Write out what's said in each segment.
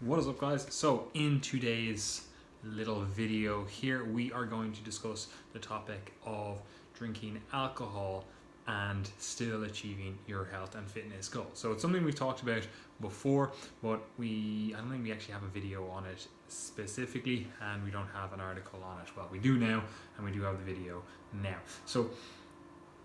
What is up, guys? So in today's little video here, we are going to discuss the topic of drinking alcohol and still achieving your health and fitness goals. So it's something we've talked about before, but I don't think we actually have a video on it specifically, and we don't have an article on it. Well, we do now, and we do have the video now. So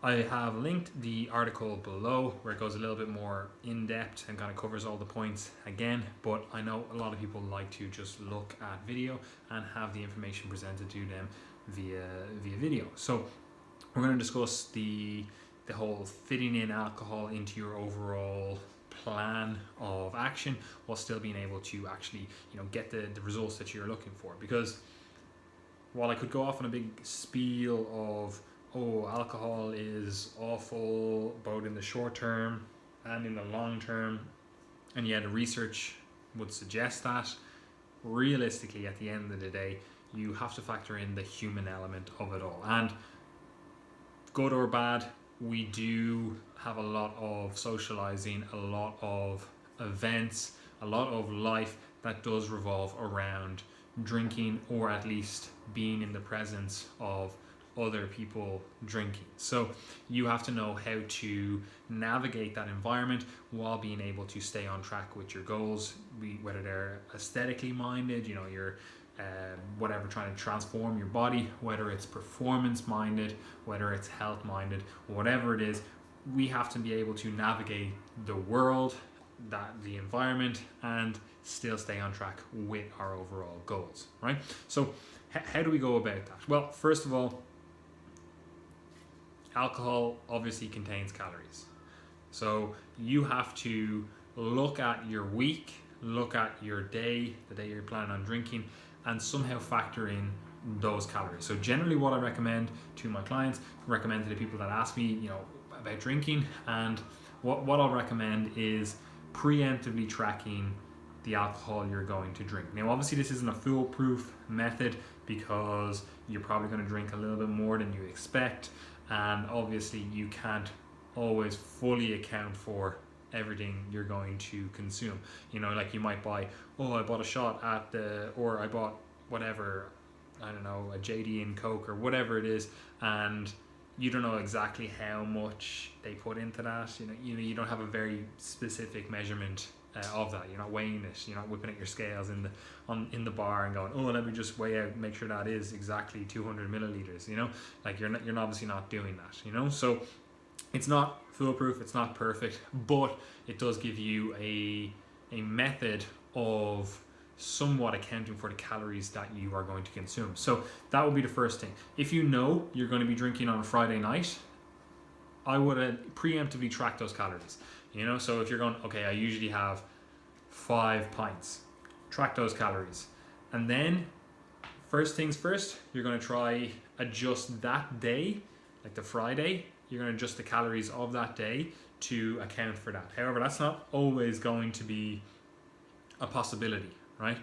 I have linked the article below where it goes a little bit more in depth and kind of covers all the points again, but I know a lot of people like to just look at video and have the information presented to them via video. So we're going to discuss the whole fitting in alcohol into your overall plan of action while still being able to actually get the results that you're looking for. Because while I could go off on a big spiel of alcohol is awful both in the short term and in the long term, and the research would suggest that, realistically at the end of the day you have to factor in the human element of it all. And good or bad, we do have a lot of socializing, a lot of events, a lot of life that does revolve around drinking, or at least being in the presence of other people drinking. So you have to know how to navigate that environment while being able to stay on track with your goals, whether they're aesthetically minded, you're whatever, trying to transform your body, whether it's performance minded, whether it's health minded, whatever it is. We have to be able to navigate the world, the environment, and still stay on track with our overall goals, right? So how do we go about that? Well, first of all, alcohol obviously contains calories. So you have to look at your week, look at your day, the day you're planning on drinking, and somehow factor in those calories. So generally what I recommend to my clients, recommend to the people that ask me, about drinking, and what I'll recommend is preemptively tracking the alcohol you're going to drink. Now obviously this isn't a foolproof method because you're probably going to drink a little bit more than you expect, and obviously you can't always fully account for everything you're going to consume. Like you might buy, I bought a shot or I bought whatever, I don't know, a JD and Coke or whatever it is, and you don't know exactly how much they put into that. You don't have a very specific measurement of that. You're not weighing it. You're not whipping out your scales in the bar and going, let me just weigh out, make sure that is exactly 200 milliliters. Like you're obviously not doing that. So it's not foolproof. It's not perfect, but it does give you a method of somewhat accounting for the calories that you are going to consume. So that would be the first thing. If you know you're going to be drinking on a Friday night, I would preemptively track those calories. So if you're going, I usually have 5 pints, track those calories. And then first things first, you're going to try adjust that day, like the Friday, you're going to adjust the calories of that day to account for that. However, that's not always going to be a possibility, right?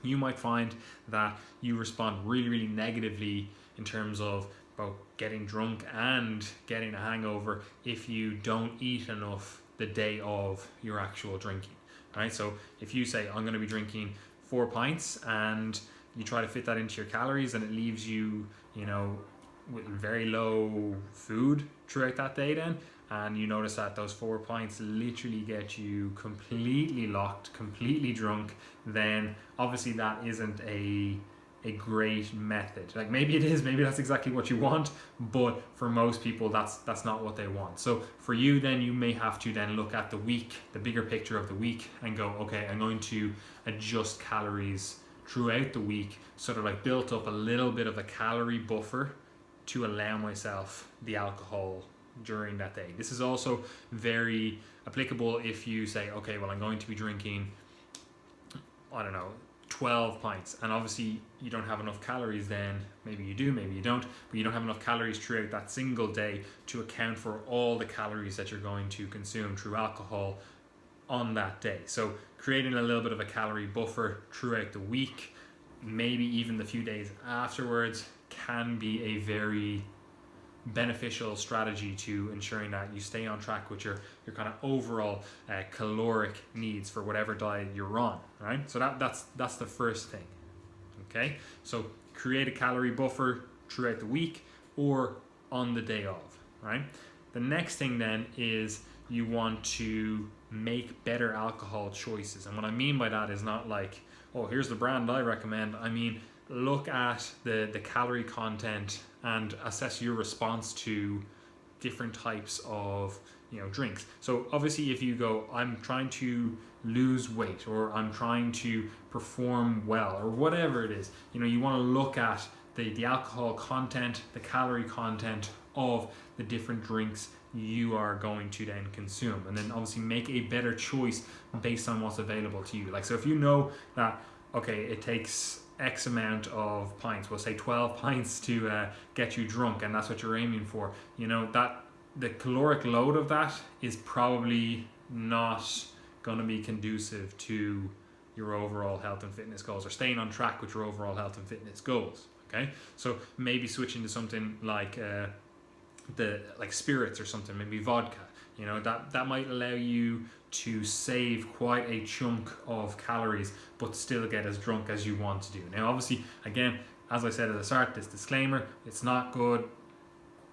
You might find that you respond really, really negatively in terms of both getting drunk and getting a hangover if you don't eat enough the day of your actual drinking, right? So if you say, I'm going to be drinking 4 pints, and you try to fit that into your calories, and it leaves you, with very low food throughout that day then, and you notice that those 4 pints literally get you completely locked, completely drunk, then obviously that isn't a great method. Like maybe it is, maybe that's exactly what you want, but for most people that's not what they want. So for you then, you may have to then look at the week, the bigger picture of the week, and go, I'm going to adjust calories throughout the week, sort of like built up a little bit of a calorie buffer to allow myself the alcohol during that day. This is also very applicable if you say, I'm going to be drinking, I don't know, 12 pints, and obviously you don't have enough calories then. Maybe you do, maybe you don't, but you don't have enough calories throughout that single day to account for all the calories that you're going to consume through alcohol on that day. So creating a little bit of a calorie buffer throughout the week, maybe even the few days afterwards, can be a very beneficial strategy to ensuring that you stay on track with your kind of overall caloric needs for whatever diet you're on, right? So that's the first thing. Okay, so create a calorie buffer throughout the week or on the day of, right? The next thing then is you want to make better alcohol choices. And what I mean by that is not like, oh, here's the brand I recommend. I mean, look at the calorie content and assess your response to different types of drinks. So obviously if you go, I'm trying to lose weight or I'm trying to perform well or whatever it is, you want to look at the alcohol content, the calorie content of the different drinks you are going to then consume, and then obviously make a better choice based on what's available to you. Like, so if you know that, okay, it takes X amount of pints, we'll say 12 pints to get you drunk, and that's what you're aiming for, that the caloric load of that is probably not going to be conducive to your overall health and fitness goals, or staying on track with your overall health and fitness goals. Okay, so maybe switching to something like like spirits or something, maybe vodka. That might allow you to save quite a chunk of calories, but still get as drunk as you want to do. Now, obviously, again, as I said at the start, this disclaimer: it's not good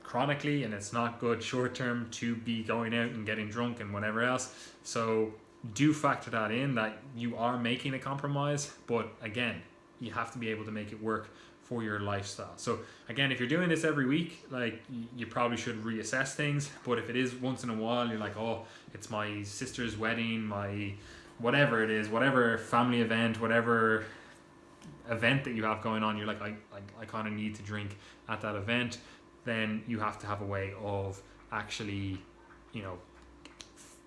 chronically, and it's not good short term to be going out and getting drunk and whatever else. So do factor that in, that you are making a compromise, but again, you have to be able to make it work for your lifestyle. So again, if you're doing this every week, like, you probably should reassess things. But if it is once in a while, you're like, oh, it's my sister's wedding, my whatever it is, whatever family event, whatever event that you have going on, you're like, I kind of need to drink at that event, then you have to have a way of actually,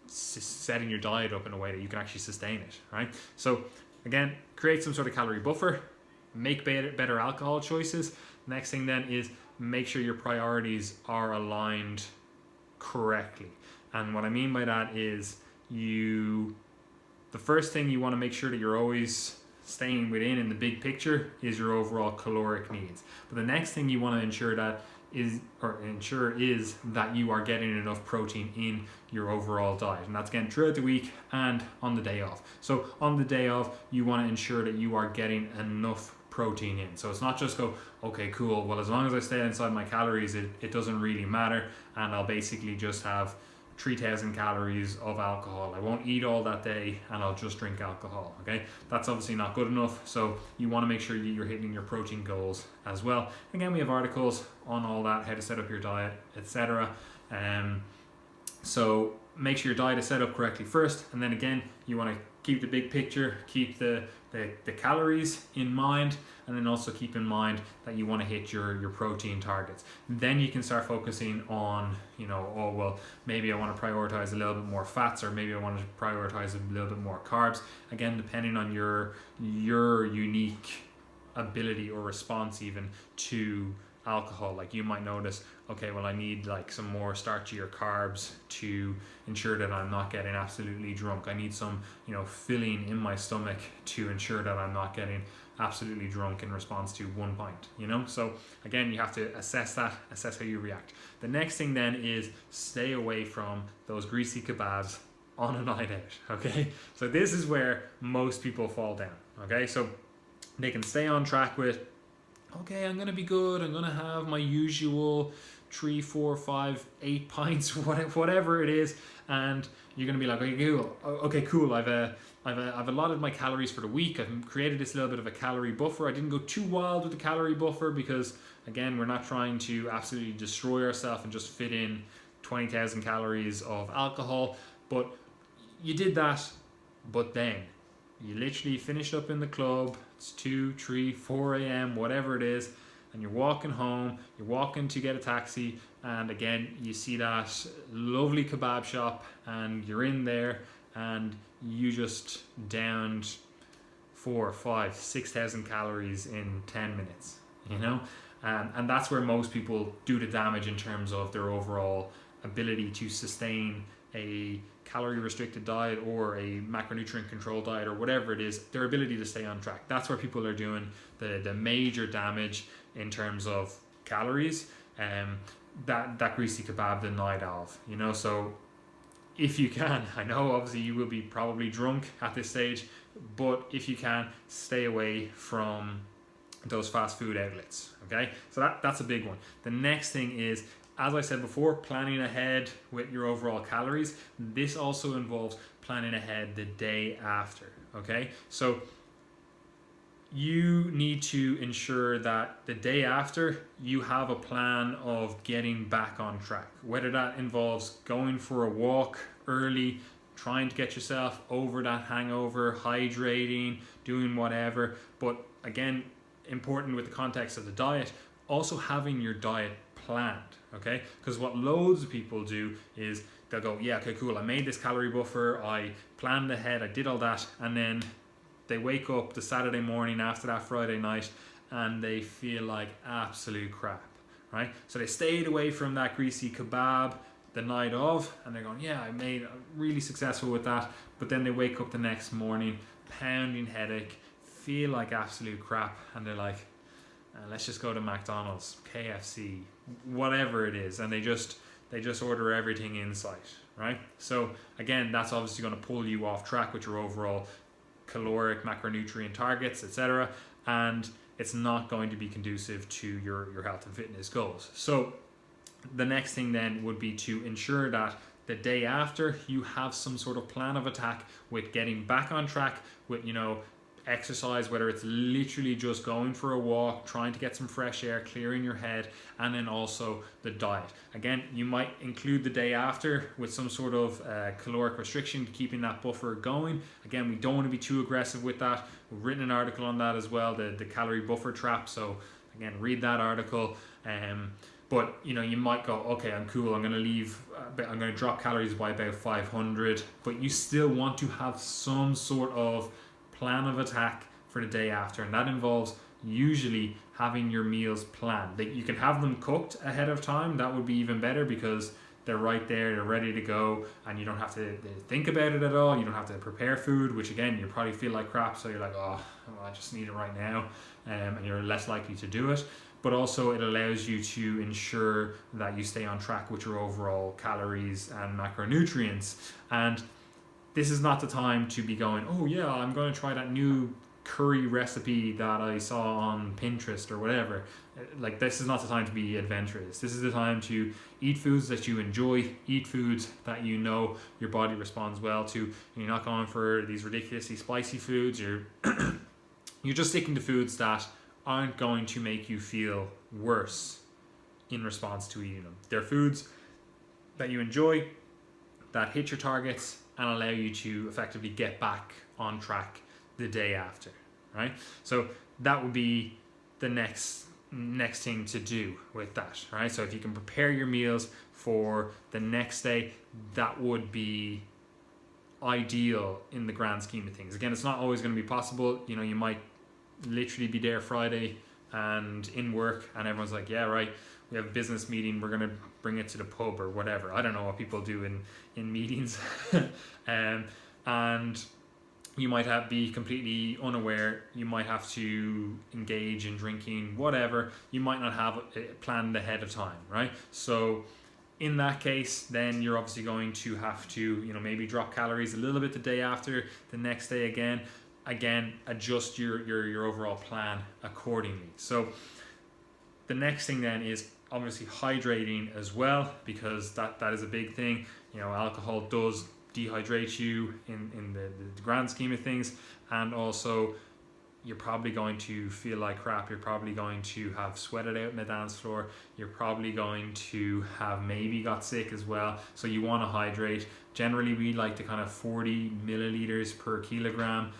setting your diet up in a way that you can actually sustain it, right? So again, create some sort of calorie buffer, make better alcohol choices. Next thing then is make sure your priorities are aligned correctly. And what I mean by that is the first thing you want to make sure that you're always staying within in the big picture is your overall caloric needs. But the next thing you want to ensure is that you are getting enough protein in your overall diet, and that's again throughout the week and on the day off. So on the day off, you want to ensure that you are getting enough protein in. So it's not just go, okay, cool, well, as long as I stay inside my calories, it doesn't really matter, and I'll basically just have 3,000 calories of alcohol. I won't eat all that day and I'll just drink alcohol. Okay, that's obviously not good enough. So you want to make sure you're hitting your protein goals as well. Again, we have articles on all that, how to set up your diet, etc. So make sure your diet is set up correctly first, and then again, you want to keep the big picture, keep the calories in mind, and then also keep in mind that you want to hit your protein targets. Then you can start focusing on, oh, well, maybe I want to prioritize a little bit more fats, or maybe I want to prioritize a little bit more carbs. Again, depending on your unique ability or response even to alcohol. Like, you might notice, okay, well, I need like some more starchier carbs to ensure that I'm not getting absolutely drunk. I need some, filling in my stomach to ensure that I'm not getting absolutely drunk in response to 1 pint, So again, you have to assess that, assess how you react. The next thing then is stay away from those greasy kebabs on a night out, okay? So this is where most people fall down, okay? So they can stay on track with, okay, I'm going to be good, I'm going to have my usual 3, 4, 5, 8 pints, whatever it is, and you're going to be like, okay, cool, I've allotted my calories for the week, I've created this little bit of a calorie buffer. I didn't go too wild with the calorie buffer because, again, we're not trying to absolutely destroy ourselves and just fit in 20,000 calories of alcohol, but you did that, but then you literally finished up in the club, it's 2, 3, 4 a.m, whatever it is, and you're walking home, you're walking to get a taxi, and again, you see that lovely kebab shop, and you're in there, and you just downed 4, 5, 6,000 calories in 10 minutes, and that's where most people do the damage in terms of their overall ability to sustain a calorie restricted diet or a macronutrient control diet or whatever it is, their ability to stay on track. That's where people are doing the major damage in terms of calories. that greasy kebab the night of, you know. So if you can, I know obviously you will be probably drunk at this stage, but if you can, stay away from those fast food outlets. Okay, so that's a big one. The next thing is, as I said before, planning ahead with your overall calories. This also involves planning ahead the day after. Okay, so you need to ensure that the day after you have a plan of getting back on track, whether that involves going for a walk early, trying to get yourself over that hangover, hydrating, doing whatever. But again, important with the context of the diet, also having your diet planned. Okay, because what loads of people do is they'll go, yeah, okay, cool, I made this calorie buffer, I planned ahead, I did all that, and then they wake up the Saturday morning after that Friday night and they feel like absolute crap, right? So they stayed away from that greasy kebab the night of, and they're going, yeah, I'm really successful with that. But then they wake up the next morning, pounding headache, feel like absolute crap, and they're like, let's just go to McDonald's, KFC, whatever it is, and they just order everything in sight, right? So again, that's obviously going to pull you off track with your overall caloric, macronutrient targets, etc., and it's not going to be conducive to your health and fitness goals. So the next thing then would be to ensure that the day after you have some sort of plan of attack with getting back on track with, you know, exercise, whether it's literally just going for a walk, trying to get some fresh air, clearing your head, and then also the diet. Again, you might include the day after with some sort of caloric restriction, keeping that buffer going. Again, we don't want to be too aggressive with that. We've written an article on that as well, the calorie buffer trap. So again, read that article. But you know, you might go, okay, I'm cool, I'm going to drop calories by about 500, but you still want to have some sort of plan of attack for the day after, and that involves usually having your meals planned. That you can have them cooked ahead of time. That would be even better because they're right there, they're ready to go, and you don't have to think about it at all. You don't have to prepare food, which again, you probably feel like crap, so you're like, oh, I just need it right now, and you're less likely to do it. But also it allows you to ensure that you stay on track with your overall calories and macronutrients. And this is not the time to be going, oh yeah, I'm going to try that new curry recipe that I saw on Pinterest or whatever. Like, this is not the time to be adventurous. This is the time to eat foods that you enjoy, eat foods that you know your body responds well to. You're not going for these ridiculously spicy foods. You're just sticking to foods that aren't going to make you feel worse in response to eating them. They're foods that you enjoy, that hit your targets, and allow you to effectively get back on track the day after, right? So that would be the next thing to do with that, right? So if you can prepare your meals for the next day, that would be ideal in the grand scheme of things. Again, it's not always going to be possible. You know, you might literally be there Friday and in work and everyone's like, yeah, right, we have a business meeting, we're going to bring it to the pub or whatever. I don't know what people do in meetings. And you might be completely unaware. You might have to engage in drinking, whatever. You might not have it planned ahead of time, right? So in that case, then you're obviously going to have to, you know, maybe drop calories a little bit the day after, the next day again, adjust your overall plan accordingly. So the next thing then is obviously hydrating as well, because that is a big thing. You know, alcohol does dehydrate you in the grand scheme of things, and also you're probably going to feel like crap. You're probably going to have sweated out in the dance floor. You're probably going to have maybe got sick as well. So you want to hydrate. Generally, we like to kind of 40 milliliters per kilogram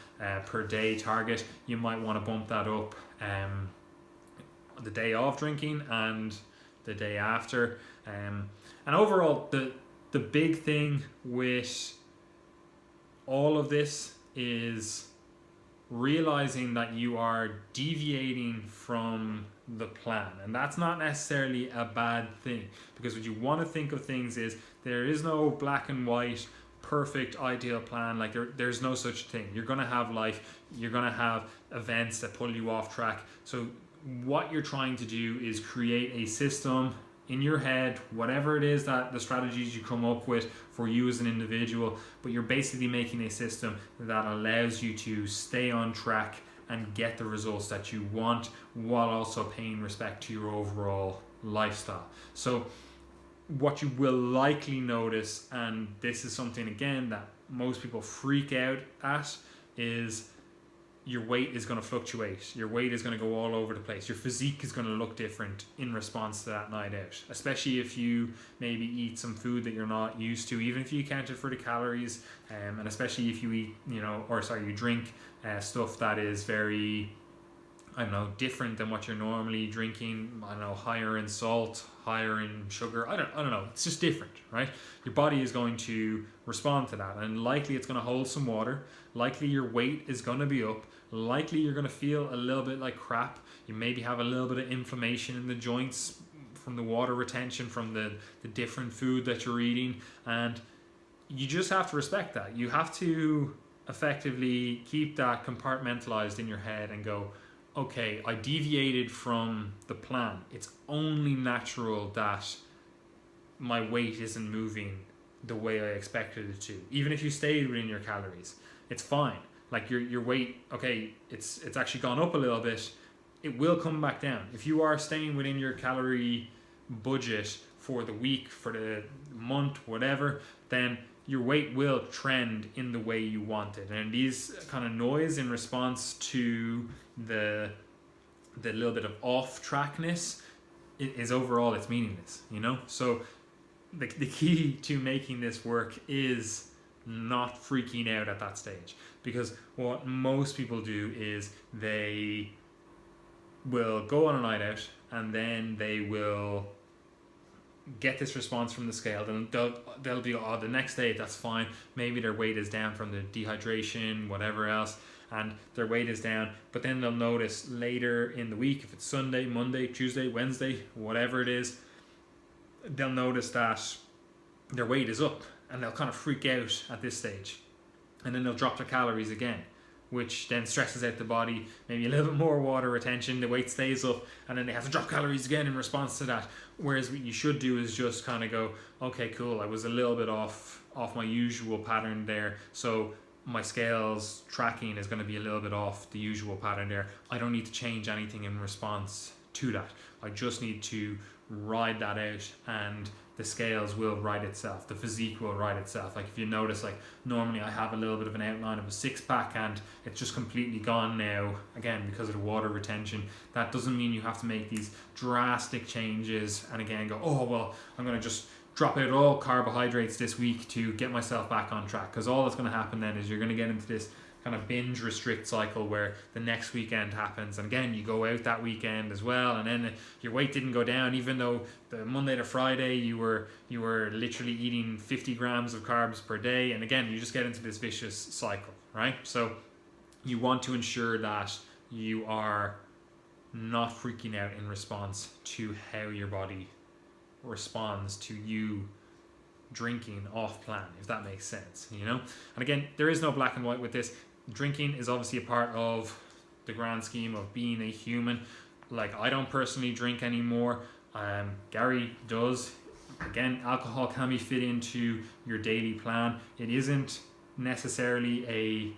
per day target. You might want to bump that up the day of drinking and the day after. And overall, the big thing with all of this is realizing that you are deviating from the plan, and that's not necessarily a bad thing, because what you want to think of things is there is no black and white perfect ideal plan. Like there's no such thing. You're going to have life, you're going to have events that pull you off track. So what you're trying to do is create a system, in your head, whatever it is that the strategies you come up with for you as an individual, but you're basically making a system that allows you to stay on track and get the results that you want while also paying respect to your overall lifestyle. So what you will likely notice, and this is something again that most people freak out at, is your weight is going to fluctuate. Your weight is going to go all over the place. Your physique is going to look different in response to that night out, especially if you maybe eat some food that you're not used to, even if you accounted for the calories, and especially if you eat, you drink stuff that is very, different than what you're normally drinking. Higher in salt, higher in sugar. I don't know. It's just different, right? Your body is going to respond to that, and likely it's going to hold some water. Likely your weight is going to be up. Likely you're going to feel a little bit like crap. You maybe have a little bit of inflammation in the joints from the water retention from the different food that you're eating, and you just have to respect that. You have to effectively keep that compartmentalized in your head and go, okay, I deviated from the plan. It's only natural that my weight isn't moving the way I expected it to. Even if you stayed within your calories, it's fine. Like your weight, okay, it's actually gone up a little bit. It will come back down. If you are staying within your calorie budget for the week, for the month, whatever, then your weight will trend in the way you want it. And these kind of noise in response to the little bit of off trackness is overall, it's meaningless, So the key to making this work is not freaking out at that stage, because what most people do is they will go on a night out and then they will get this response from the scale. Then they'll be, the next day that's fine, maybe their weight is down from the dehydration, whatever else, and their weight is down, but then they'll notice later in the week, if it's Sunday, Monday, Tuesday, Wednesday, whatever it is, they'll notice that their weight is up, and they'll kind of freak out at this stage, and then they'll drop their calories again, which then stresses out the body, maybe a little bit more water retention, the weight stays up, and then they have to drop calories again in response to that. Whereas what you should do is just kind of go, okay, cool, I was a little bit off my usual pattern there, so my scales tracking is going to be a little bit off the usual pattern there. I don't need to change anything in response to that. I just need to ride that out, and the scales will ride itself. The physique will ride itself. Like if you notice, like normally I have a little bit of an outline of a six pack and it's just completely gone now, again, because of the water retention. That doesn't mean you have to make these drastic changes and again go, oh, well, I'm going to just drop out all carbohydrates this week to get myself back on track. Because all that's going to happen then is you're going to get into this kind of binge restrict cycle where the next weekend happens, and again you go out that weekend as well, and then your weight didn't go down even though the Monday to Friday you were literally eating 50 grams of carbs per day, and again you just get into this vicious cycle, right? So you want to ensure that you are not freaking out in response to how your body responds to you drinking off plan, if that makes sense, And again, there is no black and white with this. Drinking is obviously a part of the grand scheme of being a human. Like, I don't personally drink anymore. Gary does. Again, alcohol can be fit into your daily plan. It isn't necessarily a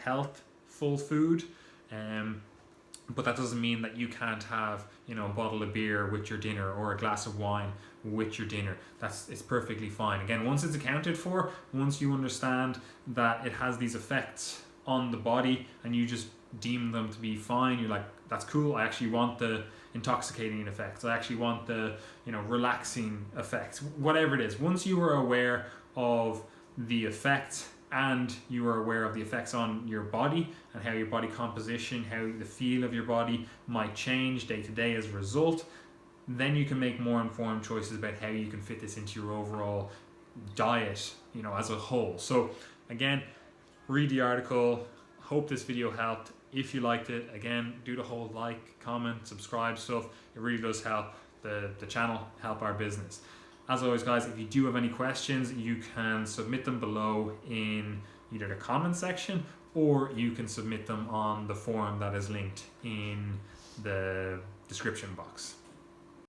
healthful food, but that doesn't mean that you can't have, a bottle of beer with your dinner or a glass of wine with your dinner. It's perfectly fine. Again, once it's accounted for, once you understand that it has these effects on the body and you just deem them to be fine, you're like, that's cool. I actually want the intoxicating effects. I actually want the, relaxing effects, whatever it is. Once you are aware of the effects and you are aware of the effects on your body and how your body composition, how the feel of your body might change day to day as a result, then you can make more informed choices about how you can fit this into your overall diet, as a whole. So again, read the article. Hope this video helped. If you liked it, again, do the whole like, comment, subscribe stuff. It really does help the channel, help our business. As always, guys, if you do have any questions, you can submit them below in either the comment section or you can submit them on the forum that is linked in the description box.